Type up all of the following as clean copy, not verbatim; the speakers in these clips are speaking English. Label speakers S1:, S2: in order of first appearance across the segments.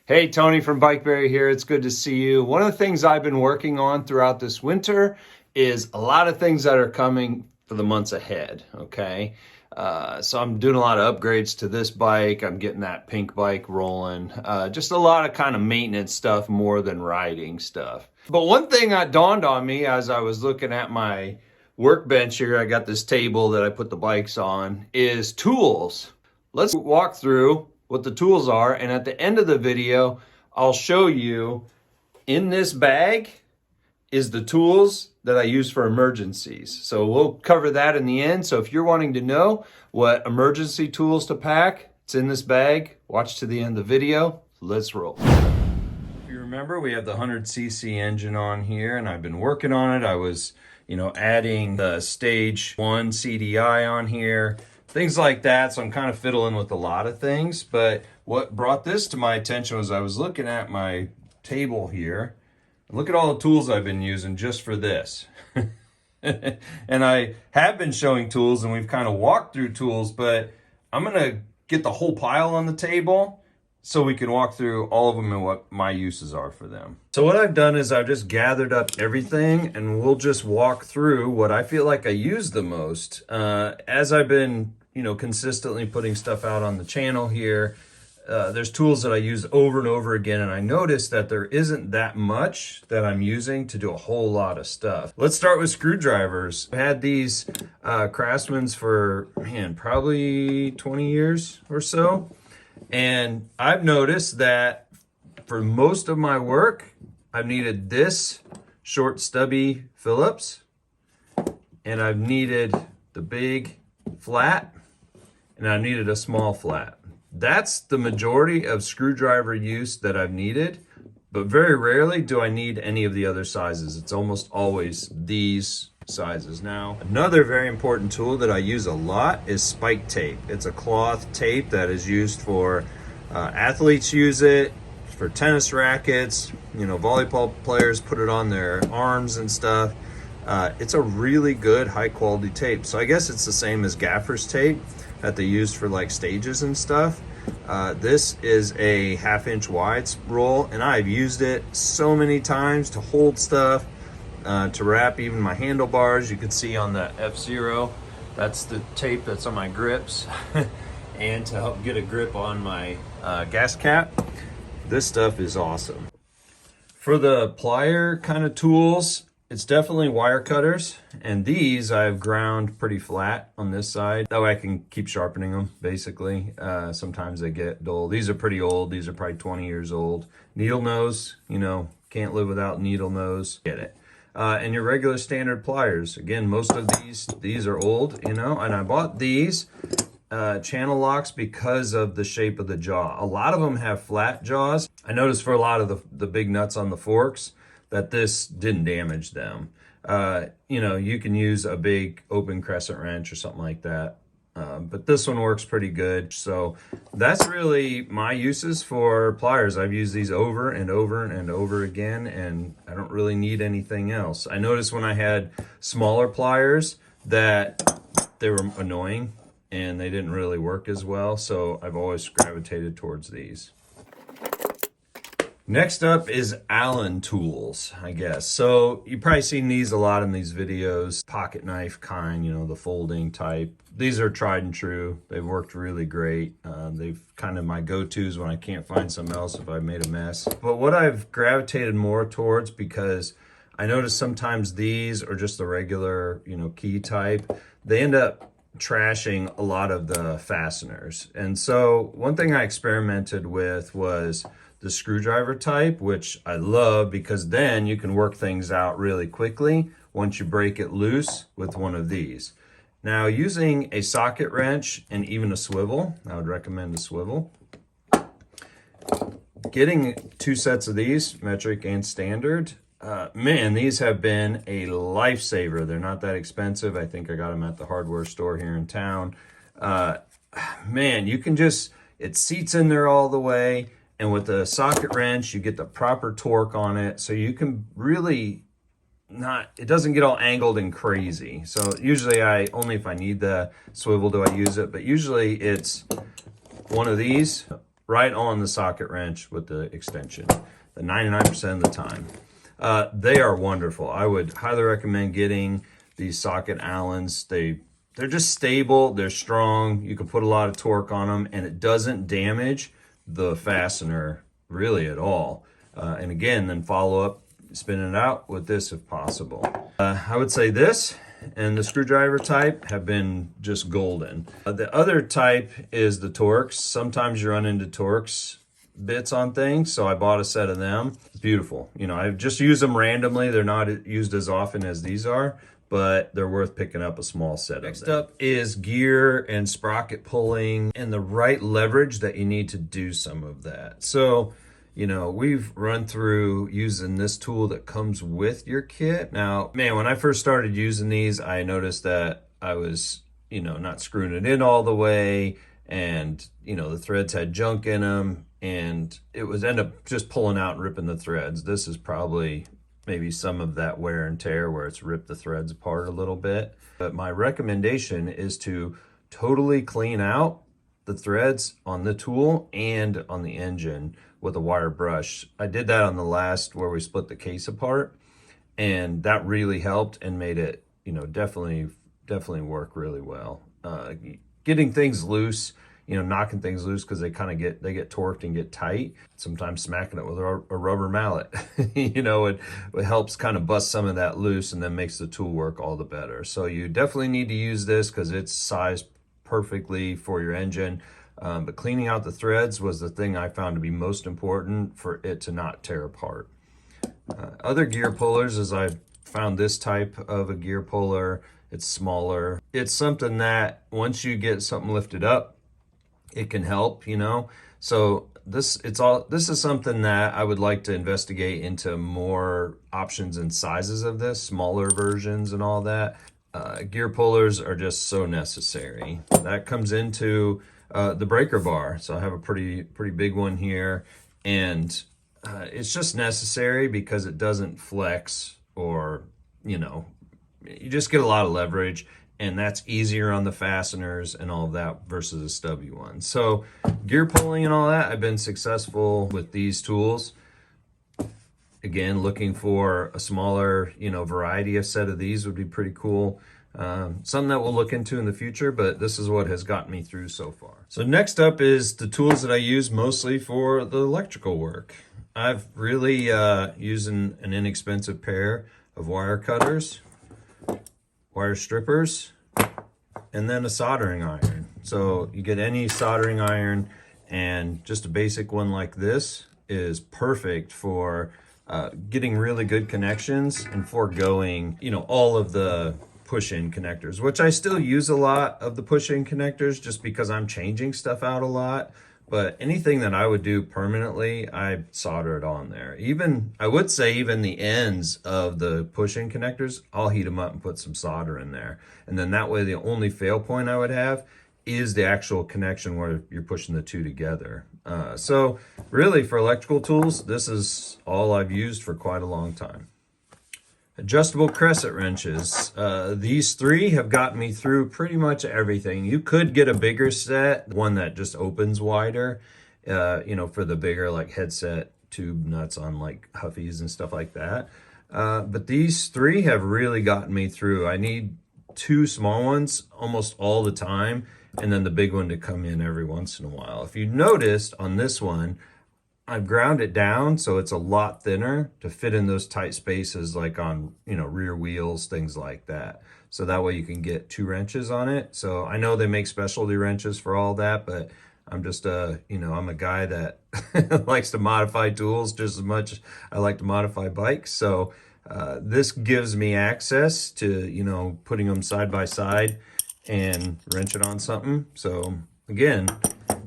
S1: Hey, Tony from Bikeberry here. It's good to see you. One of the things I've been working on throughout this winter is a lot of things that are coming for the months ahead, okay? So I'm doing a lot of upgrades to this bike. I'm getting that pink bike rolling. Just a lot of kind of maintenance stuff more than riding stuff. But one thing that dawned on me as I was looking at my workbench here, I got this table that I put the bikes on, is tools. Let's walk through what the tools are, and at the end of the video I'll show you in this bag is the tools that I use for emergencies. So we'll cover that in the end. So if you're wanting to know what emergency tools to pack, it's in this bag. Watch to the end of the video. Let's roll. If you remember, we have the 100cc engine on here, and I've been working on it. I was adding the stage 1 CDI on here, things like that. So I'm kind of fiddling with a lot of things. But what brought this to my attention was I was looking at my table here. Look at all the tools I've been using just for this. And I have been showing tools, and we've kind of walked through tools, but I'm gonna get the whole pile on the table so we can walk through all of them and what my uses are for them. So what I've done is I've just gathered up everything, and we'll just walk through what I feel like I use the most. As I've been consistently putting stuff out on the channel here, there's tools that I use over and over again, and I noticed that there isn't that much that I'm using to do a whole lot of stuff. Let's start with screwdrivers. I've had these Craftsman's for, probably 20 years or so, and I've noticed that for most of my work, I've needed this short stubby Phillips, and I've needed the big flat, and I needed a small flat. That's the majority of screwdriver use that I've needed, but very rarely do I need any of the other sizes. It's almost always these sizes. Now, another very important tool that I use a lot is spike tape. It's a cloth tape that is used for athletes use it, for tennis rackets, volleyball players put it on their arms and stuff. It's a really good high quality tape. So I guess it's the same as gaffer's tape that they use for like stages and stuff. This is a 1/2 inch wide roll, and I've used it so many times to hold stuff, to wrap even my handlebars. You can see on the F-Zero, that's the tape that's on my grips, and to help get a grip on my gas cap. This stuff is awesome. For the plier kind of tools, it's definitely wire cutters, and these I've ground pretty flat on this side. That way I can keep sharpening them, basically. Sometimes they get dull. These are pretty old. These are probably 20 years old. Needle nose, can't live without needle nose. Get it. And your regular standard pliers. Again, most of these are old, and I bought these channel locks because of the shape of the jaw. A lot of them have flat jaws. I noticed for a lot of the big nuts on the forks, that this didn't damage them. You can use a big open crescent wrench or something like that. But this one works pretty good. So that's really my uses for pliers. I've used these over and over and over again, and I don't really need anything else. I noticed when I had smaller pliers that they were annoying and they didn't really work as well. So I've always gravitated towards these. Next up is Allen tools, I guess. So you've probably seen these a lot in these videos. Pocket knife kind, the folding type. These are tried and true. They've worked really great. They've kind of my go-tos when I can't find something else if I've made a mess. But what I've gravitated more towards, because I notice sometimes these or just the regular, key type, they end up trashing a lot of the fasteners. And so one thing I experimented with was the screwdriver type, which I love because then you can work things out really quickly once you break it loose with one of these. Now, using a socket wrench and even a swivel, I would recommend a swivel. Getting 2 sets of these, metric and standard, man, these have been a lifesaver. They're not that expensive. I think I got them at the hardware store here in town. Man, you can it seats in there all the way. And with the socket wrench, you get the proper torque on it. So you can really it doesn't get all angled and crazy. So usually only if I need the swivel do I use it. But usually it's one of these right on the socket wrench with the extension, the 99% of the time. They are wonderful. I would highly recommend getting these socket Allens. They're just stable, they're strong, you can put a lot of torque on them, and it doesn't damage the fastener really at all. And again, then follow up spinning it out with this if possible. I would say this and the screwdriver type have been just golden. The other type is the Torx. Sometimes you run into Torx bits on things, so I bought a set of them. It's beautiful. You know, I just use them randomly. They're not used as often as these are, but they're worth picking up a small set of them. Next up is gear and sprocket pulling and the right leverage that you need to do some of that. So, you know, we've run through using this tool that comes with your kit. Now, man, when I first started using these, I noticed that I was, you know, not screwing it in all the way, and, you know, the threads had junk in them, and it was end up just pulling out and ripping the threads. This is probably maybe some of that wear and tear where it's ripped the threads apart a little bit. But my recommendation is to totally clean out the threads on the tool and on the engine with a wire brush. I did that on the last where we split the case apart, and that really helped and made it, you know, definitely work really well. Getting things loose, you know, knocking things loose because they kind of get torqued and get tight. Sometimes smacking it with a rubber mallet, you know, it helps kind of bust some of that loose and then makes the tool work all the better. So you definitely need to use this because it's sized perfectly for your engine. But cleaning out the threads was the thing I found to be most important for it to not tear apart. Other gear pullers is I found this type of a gear puller. It's smaller. It's something that once you get something lifted up, it can help, you know. So this is something that I would like to investigate into more options and sizes of this, smaller versions and all that. Gear pullers are just so necessary. That comes into the breaker bar. So I have a pretty big one here, and it's just necessary because it doesn't flex, or, you know, you just get a lot of leverage, and that's easier on the fasteners and all of that versus a stubby one. So gear pulling and all that, I've been successful with these tools. Again, looking for a smaller, you know, variety of set of these would be pretty cool. Something that we'll look into in the future, but this is what has gotten me through so far. So next up is the tools that I use mostly for the electrical work. I've really used an inexpensive pair of wire cutters, wire strippers, and then a soldering iron. So you get any soldering iron, and just a basic one like this is perfect for getting really good connections and foregoing, you know, all of the push-in connectors, which I still use a lot of the push-in connectors just because I'm changing stuff out a lot. But anything that I would do permanently, I solder it on there. Even, I would say even the ends of the push-in connectors, I'll heat them up and put some solder in there. And then that way the only fail point I would have is the actual connection where you're pushing the two together. So really for electrical tools, this is all I've used for quite a long time. Adjustable crescent wrenches. These three have gotten me through pretty much everything. You could get a bigger set, one that just opens wider, you know, for the bigger like headset tube nuts on like Huffies and stuff like that. But these three have really gotten me through. I need two small ones almost all the time, and then the big one to come in every once in a while. If you noticed on this one, I've ground it down so it's a lot thinner to fit in those tight spaces, like on, you know, rear wheels, things like that. So that way you can get 2 wrenches on it. So I know they make specialty wrenches for all that, but I'm just you know, I'm a guy that likes to modify tools just as much as I like to modify bikes. So this gives me access to, you know, putting them side by side and wrench it on something. So again,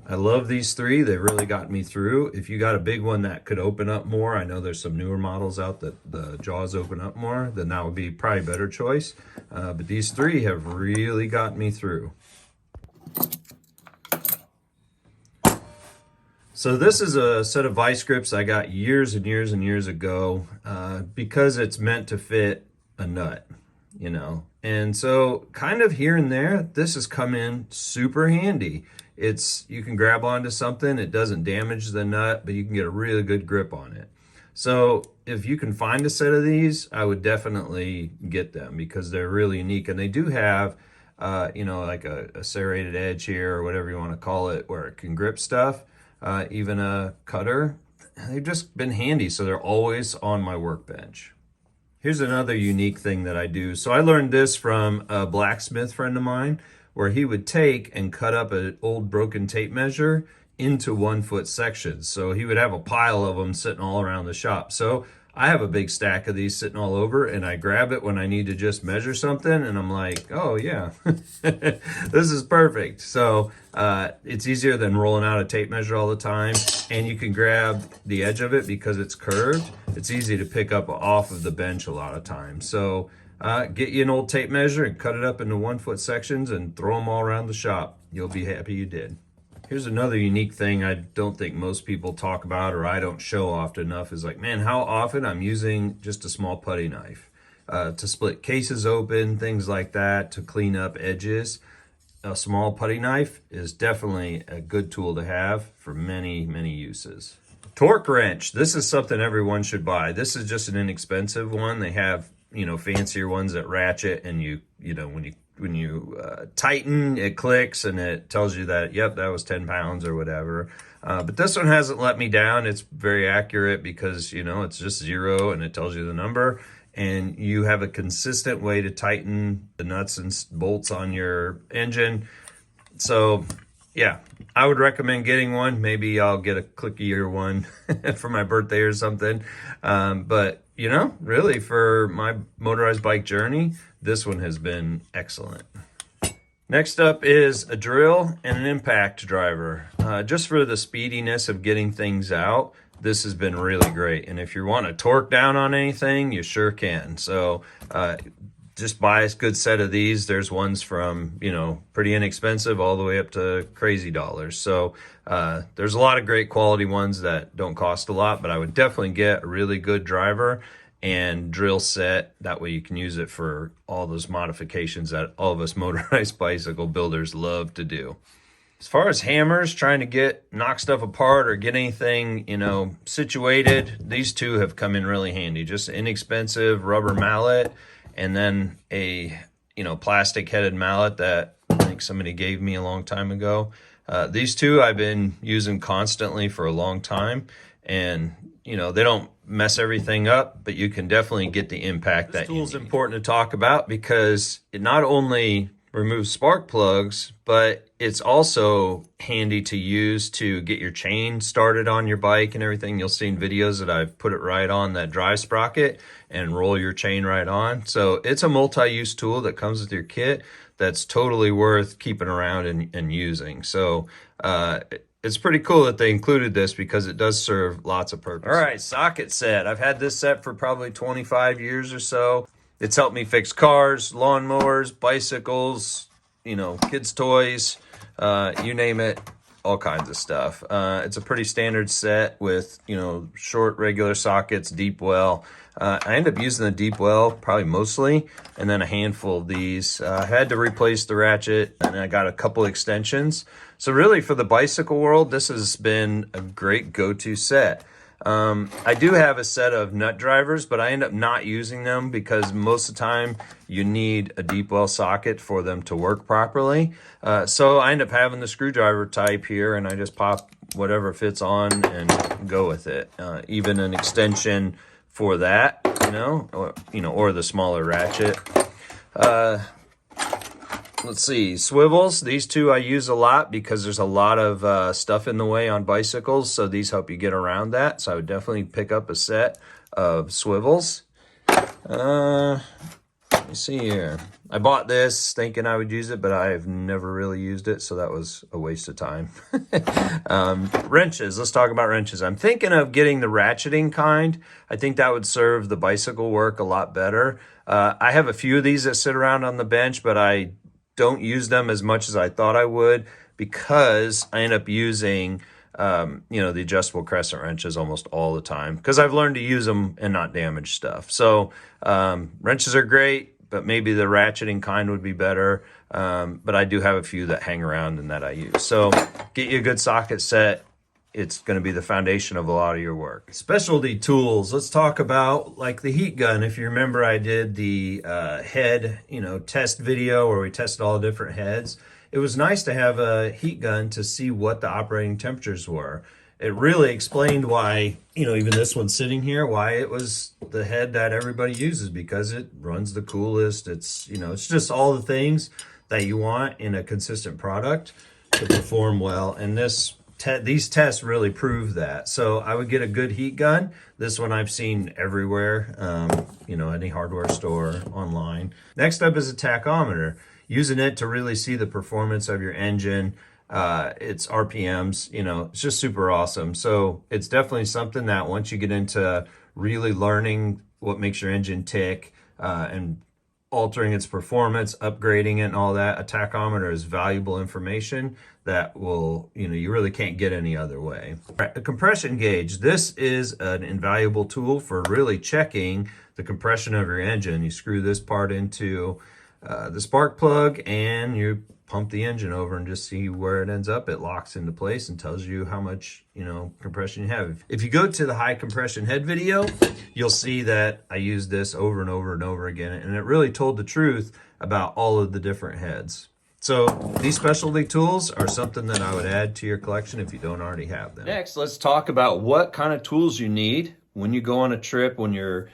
S1: I love these three. They've really got me through. If you got a big one that could open up more, I know there's some newer models out that the jaws open up more, then that would be probably a better choice. But these three have really got me through. So this is a set of vice grips I got years and years and years ago because it's meant to fit a nut, you know. And so kind of here and there, this has come in super handy. you can grab onto something, it doesn't damage the nut, but you can get a really good grip on it. So if you can find a set of these, I would definitely get them because they're really unique, and they do have like a serrated edge here or whatever you want to call it, where it can grip stuff, even a cutter. They've just been handy, so they're always on my workbench. Here's another unique thing that I do. So I learned this from a blacksmith friend of mine, where he would take and cut up an old broken tape measure into 1 foot sections. So he would have a pile of them sitting all around the shop. So I have a big stack of these sitting all over, and I grab it when I need to just measure something, and I'm like, oh yeah, this is perfect. So it's easier than rolling out a tape measure all the time, and you can grab the edge of it because it's curved. It's easy to pick up off of the bench a lot of times. So get you an old tape measure and cut it up into 1 foot sections and throw them all around the shop. You'll be happy you did. Here's another unique thing I don't think most people talk about, or I don't show often enough, is like, man, how often I'm using just a small putty knife to split cases open, things like that, to clean up edges. A small putty knife is definitely a good tool to have for many, many uses. Torque wrench. This is something everyone should buy. This is just an inexpensive one. They have, fancier ones that ratchet, and when you tighten, it clicks and it tells you that, yep, that was 10 pounds or whatever. But this one hasn't let me down. It's very accurate because, it's just 0 and it tells you the number. And you have a consistent way to tighten the nuts and bolts on your engine. So, yeah, I would recommend getting one. Maybe I'll get a clickier one for my birthday or something. But, really for my motorized bike journey, this one has been excellent. Next up is a drill and an impact driver. Just for the speediness of getting things out, this has been really great. And if you want to torque down on anything, you sure can. So just buy a good set of these. There's ones from, pretty inexpensive all the way up to crazy dollars. So there's a lot of great quality ones that don't cost a lot, but I would definitely get a really good driver and drill set. That way you can use it for all those modifications that all of us motorized bicycle builders love to do. As far as hammers, trying to knock stuff apart or get anything, situated, these two have come in really handy. Just an inexpensive rubber mallet, and then a, plastic headed mallet that I think somebody gave me a long time ago. These two I've been using constantly for a long time, and they don't mess everything up, but you can definitely get the impact that you need. This tool is important to talk about because it not only removes spark plugs, but it's also handy to use to get your chain started on your bike and everything. You'll see in videos that I've put it right on that drive sprocket and roll your chain right on. So it's a multi-use tool that comes with your kit that's totally worth keeping around and using. So it's pretty cool that they included this because it does serve lots of purposes. All right, socket set. I've had this set for probably 25 years or so. It's helped me fix cars, lawnmowers, bicycles, kids' toys, you name it, all kinds of stuff. It's a pretty standard set with, short regular sockets, deep well. I end up using the deep well probably mostly, and then a handful of these. I had to replace the ratchet, and I got a couple extensions. So really for the bicycle world, this has been a great go-to set. I do have a set of nut drivers, but I end up not using them because most of the time you need a deep well socket for them to work properly. So I end up having the screwdriver type here, and I just pop whatever fits on and go with it. Even an extension for that, or the smaller ratchet. Let's see, swivels. These two I use a lot because there's a lot of stuff in the way on bicycles, so these help you get around that. So I would definitely pick up a set of swivels. Let me see here. I bought this thinking I would use it, but I've never really used it, so that was a waste of time. Wrenches. Let's talk about wrenches. I'm thinking of getting the ratcheting kind. I think that would serve the bicycle work a lot better. I have a few of these that sit around on the bench, but I don't use them as much as I thought I would because I end up using, the adjustable crescent wrenches almost all the time because I've learned to use them and not damage stuff. So wrenches are great, but maybe the ratcheting kind would be better. But I do have a few that hang around and that I use. So get you a good socket set. It's going to be the foundation of a lot of your work. Specialty tools. Let's talk about like the heat gun. If you remember, I did the head, test video where we tested all the different heads. It was nice to have a heat gun to see what the operating temperatures were. It really explained why, even this one sitting here, why it was the head that everybody uses, because it runs the coolest. It's, it's just all the things that you want in a consistent product to perform well. And these tests really prove that. So I would get a good heat gun. This one I've seen everywhere, any hardware store, online. Next up is a tachometer. Using it to really see the performance of your engine, its RPMs, it's just super awesome. So it's definitely something that once you get into really learning what makes your engine tick and altering its performance, upgrading it and all that, a tachometer is valuable information that will, you really can't get any other way. A compression gauge. This is an invaluable tool for really checking the compression of your engine. You screw this part into the spark plug and you pump the engine over and just see where it ends up. It locks into place and tells you how much, compression you have. If you go to the high compression head video, you'll see that I used this over and over and over again, and it really told the truth about all of the different heads. So these specialty tools are something that I would add to your collection if you don't already have them. Next, let's talk about what kind of tools you need when you go on a trip, when you're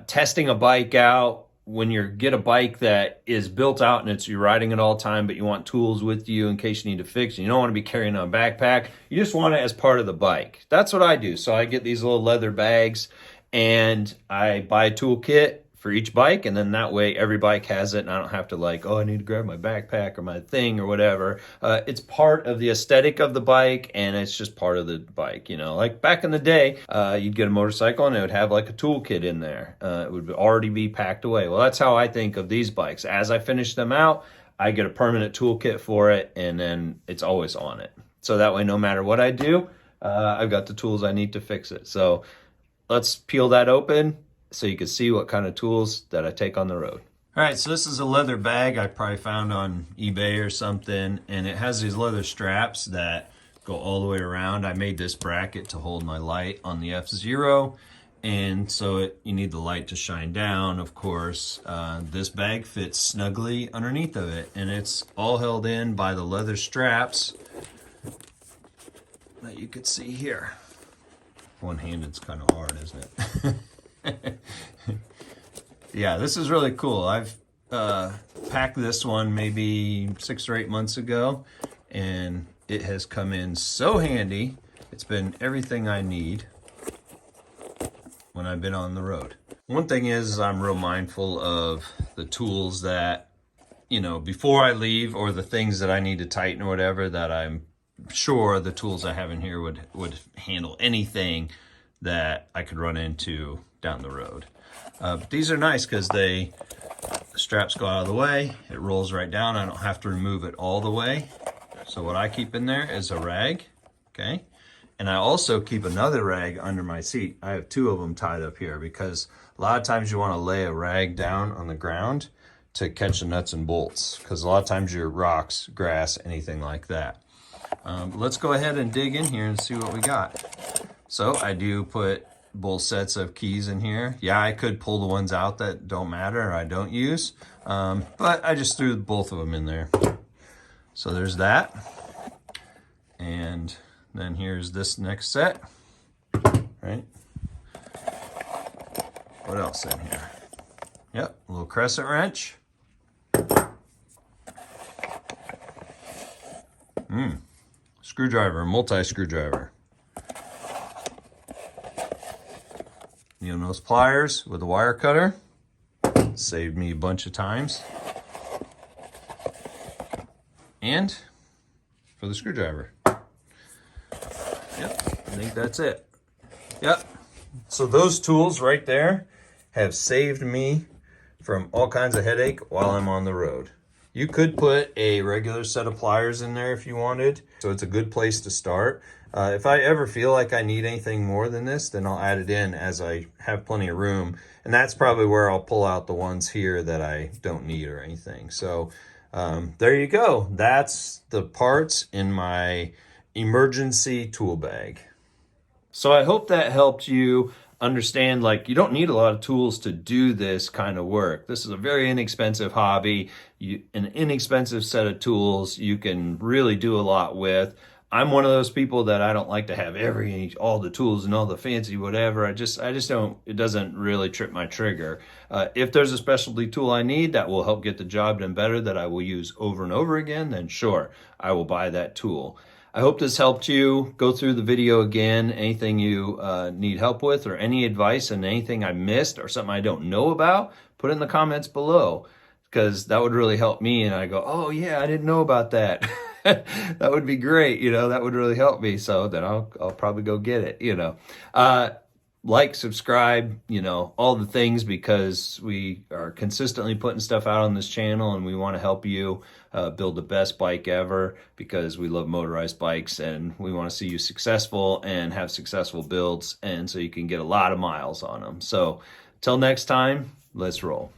S1: testing a bike out, when you get a bike that is built out and you're riding it all the time, but you want tools with you in case you need to fix it. You don't want to be carrying a backpack. You just want it as part of the bike. That's what I do. So I get these little leather bags and I buy a tool kit for each bike, and then that way every bike has it and I don't have to I need to grab my backpack or my thing or whatever. It's part of the aesthetic of the bike, and it's just part of the bike. Like back in the day, you'd get a motorcycle and it would have like a tool kit in there. It would already be packed away. Well, that's how I think of these bikes. As I finish them out, I get a permanent tool kit for it, and then it's always on it. So that way, no matter what I do, I've got the tools I need to fix it. So let's peel that open so you can see what kind of tools that I take on the road. All right, so this is a leather bag I probably found on eBay or something, and it has these leather straps that go all the way around. I made this bracket to hold my light on the F-Zero, and so you need the light to shine down, of course. This bag fits snugly underneath of it, and it's all held in by the leather straps that you could see here. One-handed's kind of hard, isn't it? Yeah, this is really cool. I've packed this one maybe 6 or 8 months ago, and it has come in so handy. It's been everything I need when I've been on the road. One thing is I'm real mindful of the tools that, before I leave, or the things that I need to tighten or whatever, that I'm sure the tools I have in here would handle anything that I could run into down the road. But these are nice because the straps go out of the way, it rolls right down, I don't have to remove it all the way. So what I keep in there is a rag, okay? And I also keep another rag under my seat. I have 2 of them tied up here because a lot of times you want to lay a rag down on the ground to catch the nuts and bolts, because a lot of times your rocks, grass, anything like that. Let's go ahead and dig in here and see what we got. So I do put both sets of keys in here. Yeah, I could pull the ones out that don't matter or I don't use, but I just threw both of them in there. So there's that. And then here's this next set, right? What else in here? Yep, a little crescent wrench. Screwdriver, multi-screwdriver. Those pliers with a wire cutter. Saved me a bunch of times. And for the screwdriver. Yep, I think that's it. Yep. So those tools right there have saved me from all kinds of headache while I'm on the road. You could put a regular set of pliers in there if you wanted. So it's a good place to start. If I ever feel like I need anything more than this, then I'll add it in as I have plenty of room. And that's probably where I'll pull out the ones here that I don't need or anything. So there you go. That's the parts in my emergency tool bag. So I hope that helped you understand, like, you don't need a lot of tools to do this kind of work. This is a very inexpensive hobby. An inexpensive set of tools you can really do a lot with. I'm one of those people that I don't like to have all the tools and all the fancy whatever. I just don't, it doesn't really trip my trigger. If there's a specialty tool I need that will help get the job done better, that I will use over and over again, then sure, I will buy that tool. I hope this helped you. Go through the video again. Anything you need help with, or any advice and anything I missed or something I don't know about, put it in the comments below, because that would really help me. And I go, oh yeah, I didn't know about that. That would be great. That would really help me. So then I'll probably go get it, like, subscribe, all the things, because we are consistently putting stuff out on this channel, and we want to help you build the best bike ever, because we love motorized bikes, and we want to see you successful and have successful builds, and so you can get a lot of miles on them. So till next time, let's roll.